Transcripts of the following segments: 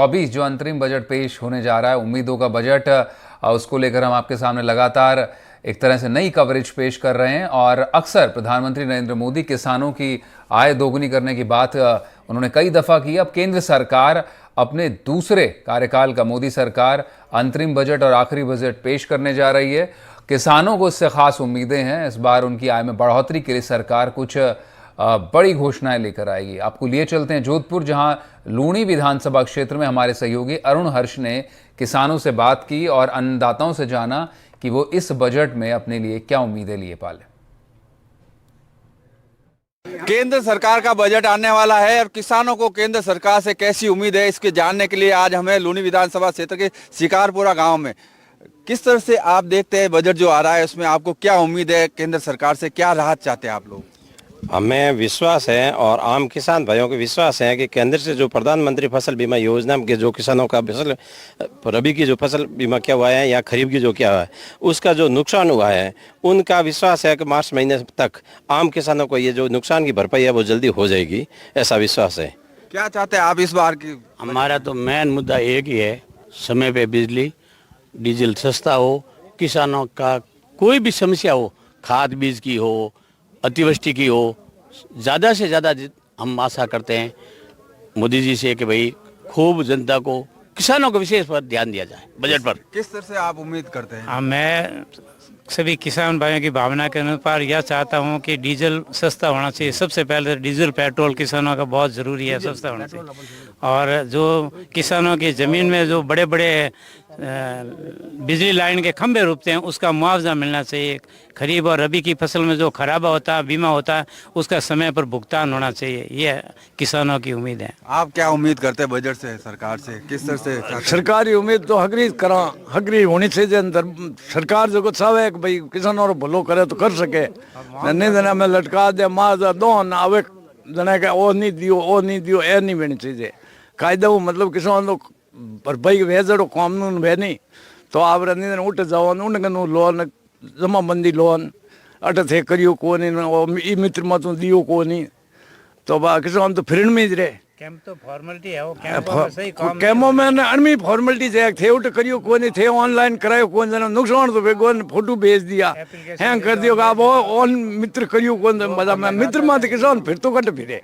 24 जो अंतरिम बजट पेश होने जा रहा है, उम्मीदों का बजट, उसको लेकर हम आपके सामने लगातार एक तरह से नई कवरेज पेश कर रहे हैं। और अक्सर प्रधानमंत्री नरेंद्र मोदी किसानों की आय दोगुनी करने की बात उन्होंने कई दफ़ा की। अब केंद्र सरकार अपने दूसरे कार्यकाल का, मोदी सरकार अंतरिम बजट और आखिरी बजट पेश करने जा रही है। किसानों को इससे खास उम्मीदें हैं। इस बार उनकी आय में बढ़ोतरी के लिए सरकार कुछ बड़ी घोषणाएं लेकर आएगी। आपको लिए चलते हैं जोधपुर, जहां लूणी विधानसभा क्षेत्र में हमारे सहयोगी अरुण हर्ष ने किसानों से बात की और अन्नदाताओं से जाना कि वो इस बजट में अपने लिए क्या उम्मीदें लिए पाले। केंद्र सरकार का बजट आने वाला है और किसानों को केंद्र सरकार से कैसी उम्मीद है, इसके जानने के लिए आज हमें लूणी विधानसभा क्षेत्र के शिकारपुरा गांव में किस तरह से आप देखते हैं बजट जो आ रहा है, उसमें आपको क्या उम्मीद है, केंद्र सरकार से क्या राहत चाहते हैं आप लोग? हमें विश्वास है और आम किसान भाइयों को विश्वास है कि केंद्र से जो प्रधानमंत्री फसल बीमा योजना के जो किसानों का फसल रबी की जो फसल बीमा किया हुआ है या खरीफ की जो किया हुआ है, उसका जो नुकसान हुआ है, उनका विश्वास है कि मार्च महीने तक आम किसानों को ये जो नुकसान की भरपाई है वो जल्दी हो जाएगी, ऐसा विश्वास है। क्या चाहते हैं आप इस बार की? हमारा तो मेन मुद्दा एक ही है, समय पे बिजली डीजल सस्ता हो, किसानों का कोई भी समस्या हो, खाद बीज की हो, अतिवृष्टि की हो, ज़्यादा से ज़्यादा हम आशा करते हैं मोदी जी से कि भाई खूब जनता को, किसानों को विशेष पर ध्यान दिया जाए बजट पर। किस तरह से आप उम्मीद करते हैं? मैं सभी किसान भाइयों की भावना के अनुसार यह चाहता हूं कि डीजल सस्ता होना चाहिए। सबसे पहले डीजल पेट्रोल किसानों का बहुत ज़रूरी है, सस्ता होना चाहिए। और जो किसानों की ज़मीन में जो बड़े बड़े बिजली लाइन के खंभे रुकते हैं, उसका मुआवजा मिलना चाहिए। खरीफ और रबी की फसल में जो खराबा होता है, बीमा होता है, उसका समय पर भुगतान होना चाहिए। ये किसानों की उम्मीद है। आप क्या उम्मीद करते हैं बजट से, सरकार से? किस तरह से? सरकारी उम्मीद तो हगरी होनी चाहिए। अंदर सरकार जो चाहे भाई किसानों को भलो करे तो कर सके, नहीं देना में लटका दे मुआवजा दो ना आवे जना के ओ नहीं दियो ए नहीं बनी चाहिए। कायदा वो मतलब किसानों भरपाई वेजड़ो कानून वे नहीं तो आप उठ जाओ उनके लोन जमाबंदी लोन अट थे करियो को नहीं, मित्र मत दियो को नहीं, तो किसान तो फिर में रहे। कैंप तो फॉर्मेलिटी है, वो कैमो में अनमी फॉर्मेलिटी जे थे उठ करियो को नहीं थे, ऑनलाइन करायो को नहीं, नुकसान तो बेगो फोटो भेज दिया, हैंग कर दियो आप ऑन मित्र करियो को मजा में मित्र मत किसान फिर तो कट फिरे।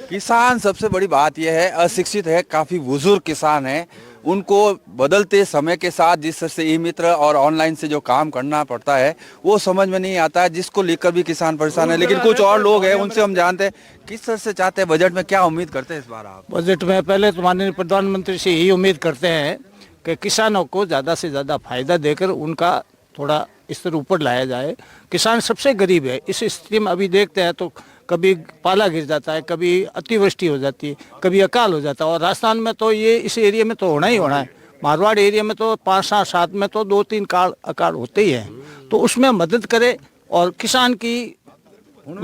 किसान सबसे बड़ी बात यह है अशिक्षित है, काफी बुजुर्ग किसान है, उनको बदलते समय के साथ जिस तरह से ई मित्र और ऑनलाइन से जो काम करना पड़ता है वो समझ में नहीं आता है, जिसको लेकर भी किसान परेशान है। लेकिन कुछ और लोग हैं, उनसे हम जानते हैं किस तरह से चाहते हैं बजट में, क्या उम्मीद करते हैं इस बार आप? बजट में पहले तो माननीय प्रधानमंत्री से यही उम्मीद करते हैं कि किसानों को ज़्यादा से ज़्यादा फायदा देकर उनका थोड़ा स्तर ऊपर लाया जाए। किसान सबसे गरीब है। इस स्थिति में अभी देखते हैं तो कभी पाला गिर जाता है, कभी अतिवृष्टि हो जाती है, कभी अकाल हो जाता है। और राजस्थान में तो ये इस एरिया में तो होना ही होना है। मारवाड़ एरिया में तो 5-7 में तो 2-3 अकाल होते ही हैं। तो उसमें मदद करे और किसान की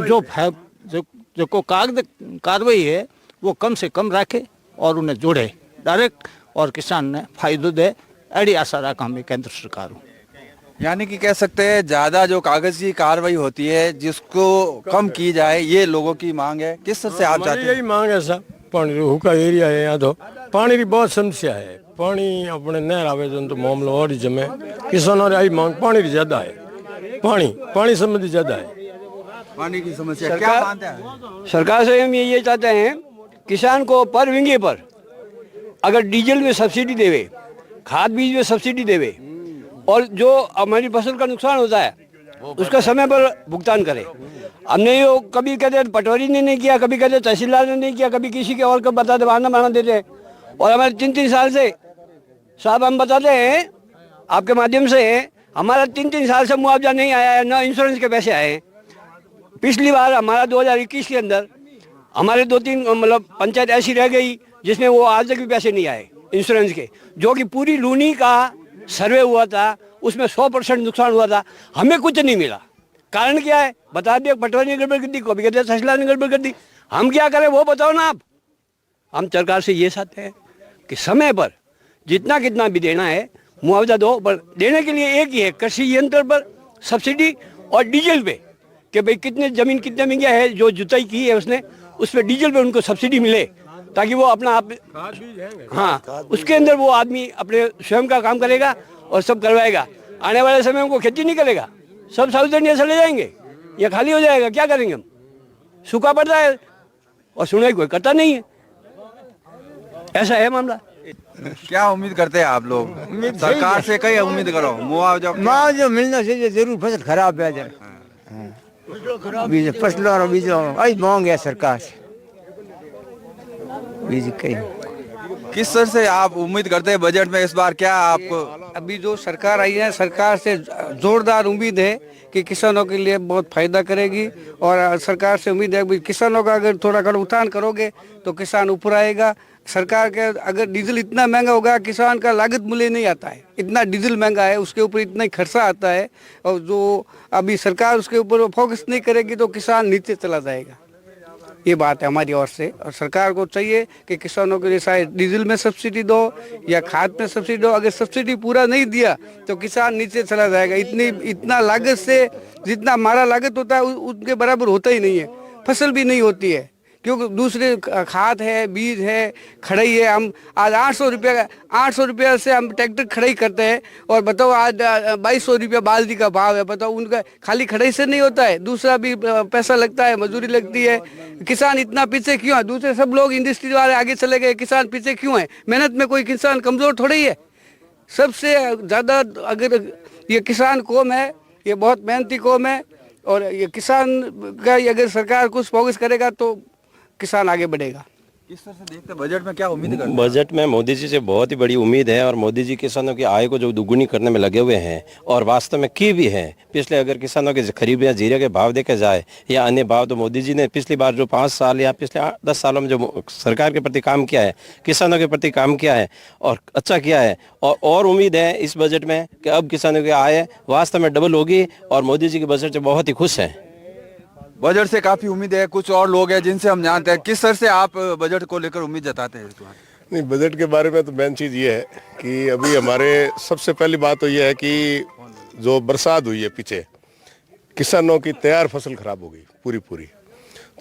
जो कार्रवाई है वो कम से कम रखे और उन्हें जोड़े डायरेक्ट, और किसान ने फायदो दे, ऐसी आशा रखा हमें केंद्र सरकार। यानी कि कह सकते हैं ज्यादा जो कागज की कार्रवाई होती है जिसको कम की जाए, ये लोगों की मांग है। किस तरह से आप चाहते हैं? यही मांग है सर। पानी हुका एरिया है यहाँ, तो पानी की बहुत समस्या है। पानी अपने नहर आवेदन तो मामला और ही जमे, किसानों की मांग पानी की ज्यादा है, पानी संबंधी ज्यादा है। पानी की समस्या क्या मानते हैं? सरकार से हम ये चाहते हैं किसान को पर विंगे पर अगर डीजल में सब्सिडी देवे, खाद बीज में सब्सिडी देवे, और जो हमारी फसल का नुकसान होता है उसका समय पर भुगतान करे। हमने यो कभी कहते पटवारी ने नहीं किया, कभी कहते तहसीलदार ने नहीं किया, कभी किसी के और को बता बहाना देते हैं। और हमारे 3-3 साल से साहब हम बताते हैं आपके माध्यम से, हमारा 3-3 साल से मुआवजा नहीं आया है, ना इंश्योरेंस के पैसे आए हैं। पिछली बार हमारा 2021 के अंदर हमारे 2-3 मतलब पंचायत ऐसी रह गई जिसमें वो आज तक भी पैसे नहीं आए इंश्योरेंस के, जो कि पूरी लूनी का सर्वे हुआ था, उसमें 100% नुकसान हुआ था, हमें कुछ नहीं मिला। कारण क्या है बता दिया, पटवारी ने गड़बड़ कर दी, कभी कहते तहसीलदार ने गड़बड़ कर दी। हम क्या करें वो बताओ ना आप। हम सरकार से ये चाहते हैं कि समय पर जितना कितना भी देना है मुआवजा दो, पर देने के लिए एक ही है, कृषि यंत्र पर सब्सिडी और डीजल पे, कि भाई कितने जमीन कितने महंगा है, जो जुताई की है उसने उस पर डीजल पे उनको सब्सिडी मिले ताकि वो अपना आप, हाँ, उसके अंदर वो आदमी अपने स्वयं का काम करेगा और सब करवाएगा। आने वाले समय में उनको खेती नहीं करेगा, सब साउथ इंडिया चले जाएंगे, ये खाली हो जाएगा, क्या करेंगे हम? सूखा पड़ रहा है और सुनाई कोई करता नहीं है, ऐसा है मामला। क्या उम्मीद करते हैं आप लोग सरकार से? कई उम्मीद करो मुआवजा मिलना चाहिए जरूर। फसल खराब है जाए, बीज फसलों और बीजों आई मांग है सरकार से, बीज कहीं किस तरह से आप उम्मीद करते हैं बजट में इस बार? क्या आपको अभी जो सरकार आई है, सरकार से जोरदार उम्मीद है कि किसानों के लिए बहुत फायदा करेगी, और सरकार से उम्मीद है कि किसानों का अगर थोड़ा कर उत्थान करोगे तो किसान ऊपर आएगा। सरकार के अगर डीजल इतना महंगा होगा, किसान का लागत मूल्य नहीं आता है, इतना डीजल महंगा है, उसके ऊपर इतना ही खर्चा आता है, और जो अभी सरकार उसके ऊपर फोकस नहीं करेगी तो किसान नीचे चला जाएगा। ये बात है हमारी ओर से, और सरकार को चाहिए कि किसानों के लिए शायद डीजल में सब्सिडी दो या खाद में सब्सिडी दो। अगर सब्सिडी पूरा नहीं दिया तो किसान नीचे चला जाएगा। इतना लागत से जितना हमारा लागत होता है उनके बराबर होता ही नहीं है, फसल भी नहीं होती है, क्योंकि दूसरे खाद है, बीज है, खड़ाई है। हम आज 800 रुपया से हम ट्रैक्टर खड़ाई करते हैं, और बताओ आज 2200 रुपया बाल्टी का भाव है। बताओ, उनका खाली खड़ाई से नहीं होता है, दूसरा भी पैसा लगता है, मजदूरी लगती है। किसान इतना पीछे क्यों है? दूसरे सब लोग इंडस्ट्री वाले आगे चले गए, किसान पीछे क्यों है? मेहनत में कोई किसान कमजोर थोड़ी है। सबसे ज़्यादा अगर ये किसान कौम है, ये बहुत मेहनती कौम है, और ये किसान का अगर सरकार कुछ फोकस करेगा तो किसान आगे बढ़ेगा। किस तरह से देखते हैं बजट में? क्या उम्मीद करते हैं? बजट में मोदी जी से बहुत ही बड़ी उम्मीद है, और मोदी जी किसानों की आय को जो दुगुनी करने में लगे हुए हैं, और वास्तव में की भी है। पिछले अगर किसानों के खरीफ या जीरे के भाव देखे जाए या अन्य भाव, तो मोदी जी ने पिछली बार जो 5 साल या पिछले 10 सालों में जो सरकार के प्रति काम किया है, किसानों के प्रति काम किया है और अच्छा किया है। और उम्मीद है इस बजट में कि अब किसानों की आय वास्तव में डबल होगी, और मोदी जी के बजट से बहुत ही खुश हैं। बजट से काफी उम्मीद है। कुछ और लोग हैं जिनसे हम जानते हैं, किस तरह से आप बजट को लेकर उम्मीद जताते हैं? नहीं, बजट के बारे में तो मेन चीज़ ये है कि अभी हमारे सबसे पहली बात तो ये है कि जो बरसात हुई है पीछे, किसानों की तैयार फसल खराब हो गई पूरी,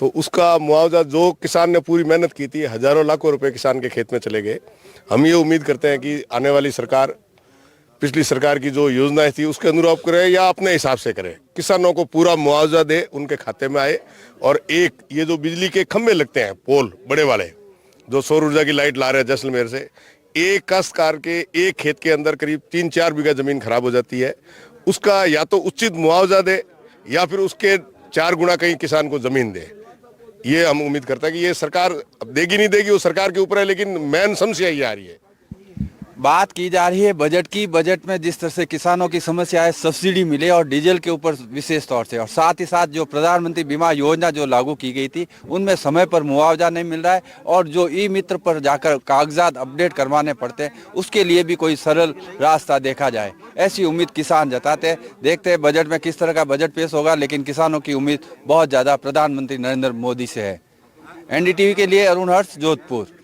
तो उसका मुआवजा जो किसान ने पूरी मेहनत की थी, हजारों लाखों रुपए किसान के खेत में चले गए। हम ये उम्मीद करते हैं कि आने वाली सरकार पिछली सरकार की जो योजनाएं थी उसके अनुरूप करे या अपने हिसाब से करे, किसानों को पूरा मुआवजा दे, उनके खाते में आए। और एक ये जो बिजली के खंभे लगते हैं, पोल बड़े वाले, जो सौर ऊर्जा की लाइट ला रहे हैं जैसलमेर से, एक काश्तकार के एक खेत के अंदर करीब 3-4 बीघा जमीन खराब हो जाती है, उसका या तो उचित मुआवजा दे या फिर उसके 4 गुना कहीं किसान को जमीन दे। ये हम उम्मीद करते हैं कि ये सरकार अब देगी नहीं देगी वो सरकार के ऊपर है, लेकिन मेन समस्या ये आ रही है। बात की जा रही है बजट की। बजट में जिस तरह से किसानों की समस्या है, सब्सिडी मिले और डीजल के ऊपर विशेष तौर से, और साथ ही साथ जो प्रधानमंत्री बीमा योजना जो लागू की गई थी उनमें समय पर मुआवजा नहीं मिल रहा है, और जो ई मित्र पर जाकर कागजात अपडेट करवाने पड़ते हैं उसके लिए भी कोई सरल रास्ता देखा जाए, ऐसी उम्मीद किसान जताते हैं। देखते हैं बजट में किस तरह का बजट पेश होगा, लेकिन किसानों की उम्मीद बहुत ज़्यादा प्रधानमंत्री नरेंद्र मोदी से है। NDTV के लिए अरुण हर्ष, जोधपुर।